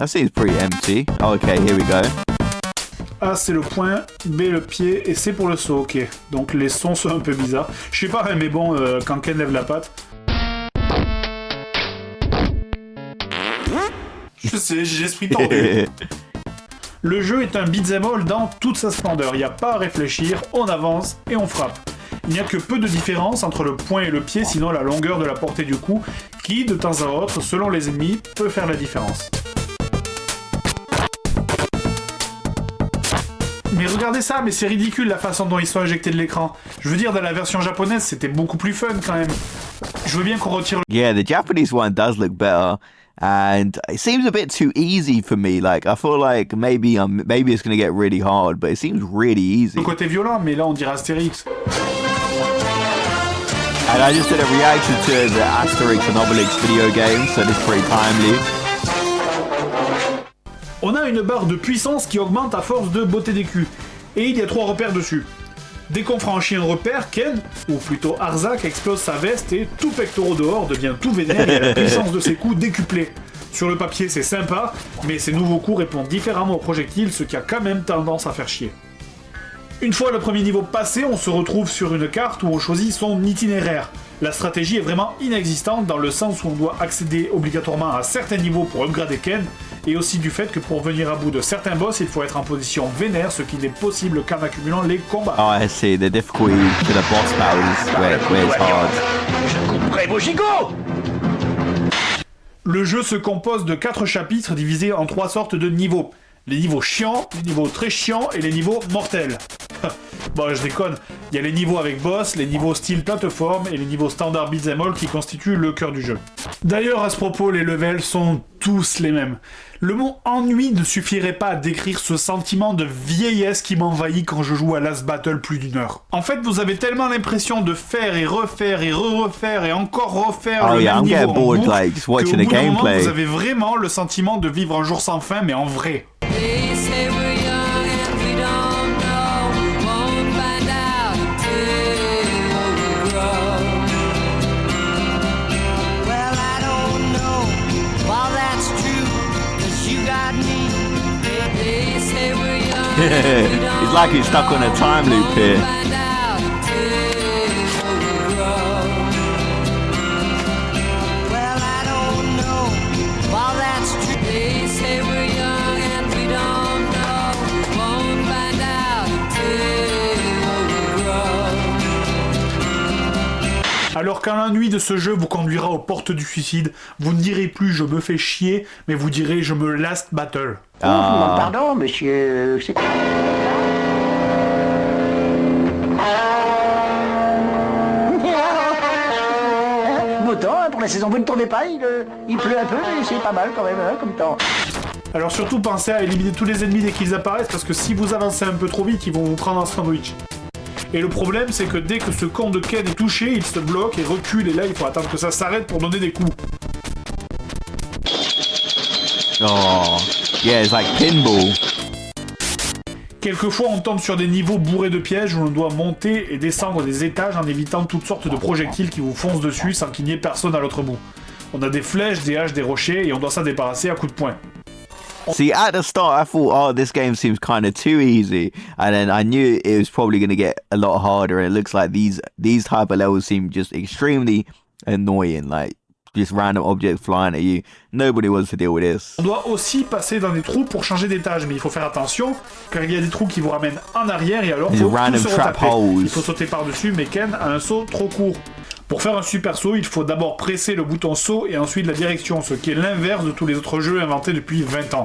That seems pretty empty. Okay, here we go. A c'est le point, B le pied et C pour le saut, ok. Donc les sons sont un peu bizarres. Je sais pas, mais bon, quand Ken lève la patte... Je sais, j'ai l'esprit tendu. Le jeu est un beat'em all dans toute sa splendeur. Il n'y a pas à réfléchir, on avance et on frappe. Il n'y a que peu de différence entre le poing et le pied, sinon la longueur de la portée du coup, qui, de temps à autre, selon les ennemis, peut faire la différence. Mais regardez ça, mais c'est ridicule la façon dont ils sont injectés de l'écran. Je veux dire, dans la version japonaise, c'était beaucoup plus fun quand même. Je veux bien qu'on retire le... Yeah, the Japanese one does look better. And it seems a bit too easy for me. Like, I feel like maybe it's going to get really hard, but it seems really easy. Le côté violent, mais là on dirait Astérix. And I just did a reaction to the Asterix and Obelix video game, so it's pretty timely. On a une barre de puissance qui augmente à force de botter des culs. Et il y a 3 repères dessus. Dès qu'on franchit un repère, Ken, ou plutôt Arzak, explose sa veste et tout pectoral dehors devient tout vénère et a la puissance de ses coups décuplée. Sur le papier c'est sympa, mais ces nouveaux coups répondent différemment aux projectiles, ce qui a quand même tendance à faire chier. Une fois le premier niveau passé, on se retrouve sur une carte où on choisit son itinéraire. La stratégie est vraiment inexistante dans le sens où on doit accéder obligatoirement à certains niveaux pour upgrader Ken, et aussi du fait que pour venir à bout de certains boss, il faut être en position vénère, ce qui n'est possible qu'en accumulant les combats. Oh, I see. The difficulty to the boss battles where it's hard. Je couperai vos gigots! Le jeu se compose de 4 chapitres divisés en 3 sortes de niveaux. Les niveaux chiants, les niveaux très chiants et les niveaux mortels. Bon, je déconne. Il y a les niveaux avec boss, les niveaux style plateforme et les niveaux standard beat'em all qui constituent le cœur du jeu. D'ailleurs, à ce propos, les levels sont tous les mêmes. Le mot ennui ne suffirait pas à décrire ce sentiment de vieillesse qui m'envahit quand je joue à Last Battle plus d'1 heure. En fait, vous avez tellement l'impression de faire et refaire et re-refaire et encore refaire le même niveau en boucle, qu'au bout d'un moment, vous avez vraiment le sentiment de vivre un jour sans fin, mais en vrai. It's like it's stuck on a time loop here. Alors quand l'ennui de ce jeu vous conduira aux portes du suicide, vous ne direz plus je me fais chier, mais vous direz je me last battle. Pardon, monsieur. Beau temps, hein, pour la saison, vous ne trouvez pas? Il pleut un peu, mais c'est pas mal quand même, hein, comme temps. Alors surtout pensez à éliminer tous les ennemis dès qu'ils apparaissent, parce que si vous avancez un peu trop vite, ils vont vous prendre un sandwich. Et le problème, c'est que dès que ce con de Ken est touché, il se bloque et recule, et là, il faut attendre que ça s'arrête pour donner des coups. Oh, yeah, it's like pinball. Quelquefois, on tombe sur des niveaux bourrés de pièges où l'on doit monter et descendre des étages en évitant toutes sortes de projectiles qui vous foncent dessus sans qu'il n'y ait personne à l'autre bout. On a des flèches, des haches, des rochers, et on doit s'en débarrasser à coups de poing. See, at the start, I thought, oh, this game seems kind of too easy, and then I knew it was probably going to get a lot harder. And it looks like these type of levels seem just extremely annoying, like just random objects flying at you. Nobody wants to deal with this. On doit aussi passer dans des trous pour changer d'étage, mais il faut faire attention, car il y a des trous qui vous ramènent en arrière, et alors il faut tout se retaper. Il faut sauter par-dessus, mais Ken a un saut trop court. Pour faire un super saut, il faut d'abord presser le bouton saut et ensuite la direction, ce qui est l'inverse de tous les autres jeux inventés depuis 20 ans.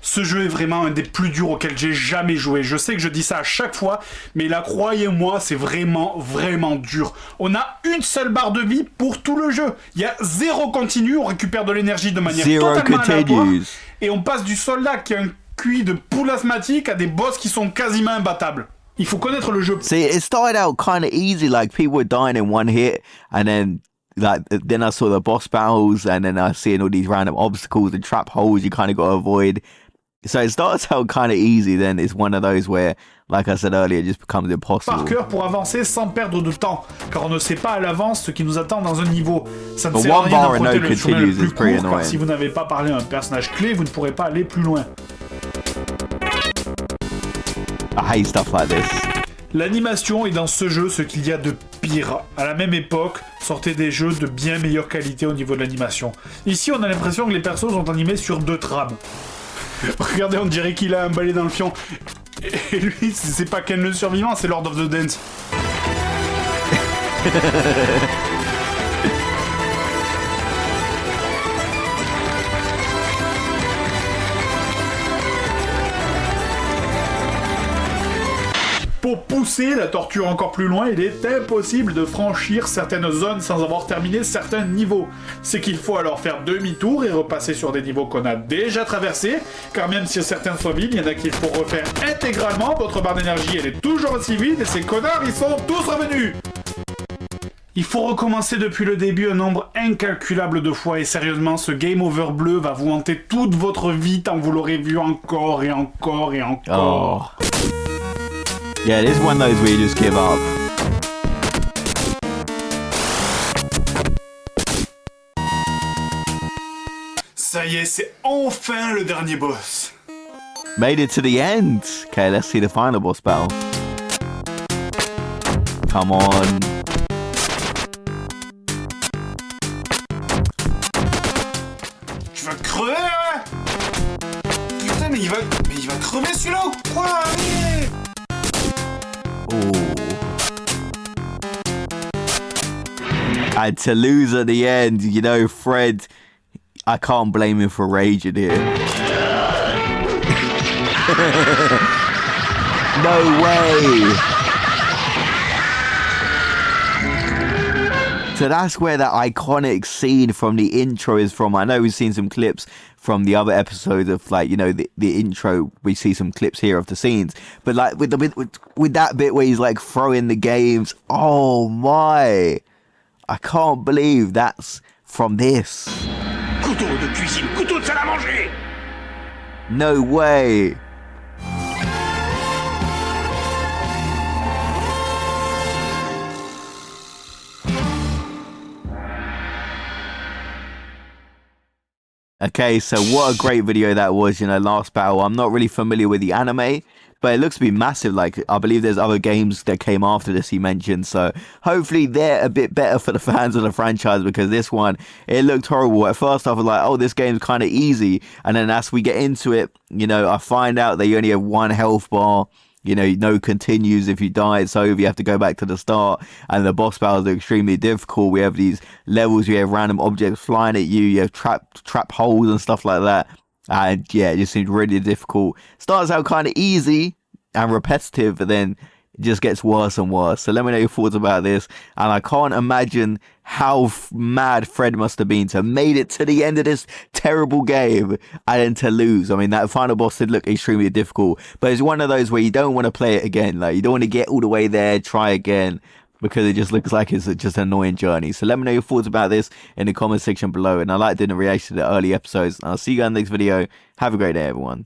Ce jeu est vraiment un des plus durs auxquels j'ai jamais joué. Je sais que je dis ça à chaque fois, mais là, croyez-moi, c'est vraiment, vraiment dur. On a une seule barre de vie pour tout le jeu. Il y a 0 continu, on récupère de l'énergie de manière totalement aléatoire. Et on passe du soldat qui a un QI de poule asthmatique à des boss qui sont quasiment imbattables. Il faut connaître le jeu. See, it started out kind of easy, like people were dying in one hit, and then I saw the boss battles, and then I seeing all these random obstacles and trap holes you kind of got to avoid. So it starts out kind of easy, then it's one of those where, like I said earlier, it just becomes impossible. Par cœur pour avancer sans perdre de temps, car on ne sait pas à l'avance ce qui nous attend dans un niveau. Ça ne But sert à one rien bar and d'emprunter no le chemin le continues plus is pretty court, car annoying. si vous n'avez pas parlé à un personnage clé, vous ne pourrez pas aller plus loin. I hate stuff like this. L'animation est dans ce jeu ce qu'il y a de pire. À la même époque, sortaient des jeux de bien meilleure qualité au niveau de l'animation. Ici, on a l'impression que les persos sont animés sur 2 trames. Regardez, on dirait qu'il a un balai dans le fion. Et lui, c'est pas Ken le survivant, c'est Lord of the Dance. Pour pousser la torture encore plus loin, il est impossible de franchir certaines zones sans avoir terminé certains niveaux. C'est qu'il faut alors faire demi-tour et repasser sur des niveaux qu'on a déjà traversés, car même si certains sont vides, il y en a qu'il faut refaire intégralement, votre barre d'énergie elle est toujours aussi vide et ces connards ils sont tous revenus. Il faut recommencer depuis le début un nombre incalculable de fois et sérieusement, ce game over bleu va vous hanter toute votre vie tant vous l'aurez vu encore et encore et encore. Oh. Yeah, this is one of those where you just give up. Ça y est, c'est enfin le dernier boss. Made it to the end. Okay, let's see the final boss battle. Come on. Tu vas crever, hein? Putain, mais il va crever celui-là ou quoi? Allez! Ooh. And to lose at the end, you know, Fred, I can't blame him for raging here. No way. So that's where that iconic scene from the intro is from. I know we've seen some clips from the other episodes of, like, you know, the intro. We see some clips here of the scenes, but like with that bit where he's like throwing the games. Oh my! I can't believe that's from this. Couteau de cuisine, couteau de salle à manger. No way. Okay, so what a great video that was, you know, last battle. I'm not really familiar with the anime, but it looks to be massive. Like, I believe there's other games that came after this he mentioned, so hopefully they're a bit better for the fans of the franchise, because this one, it looked horrible. At first I was like, oh, this game's kind of easy, and then as we get into it, you know, I find out that you only have 1 health bar. You know, no continues. If you die, it's over. You have to go back to the start. And the boss battles are extremely difficult. We have these levels. You have random objects flying at you. You have trap holes and stuff like that. And yeah, it just seemed really difficult. Starts out kind of easy and repetitive, but then it just gets worse and worse. So let me know your thoughts about this. And I can't imagine how mad Fred must have been to have made it to the end of this terrible game and then to lose. I mean, that final boss did look extremely difficult, but it's one of those where you don't want to play it again. Like, you don't want to get all the way there, try again, because it just looks like it's just an annoying journey. So let me know your thoughts about this in the comment section below. And I like doing the reaction to the early episodes. I'll see you guys in the next video. Have a great day, everyone.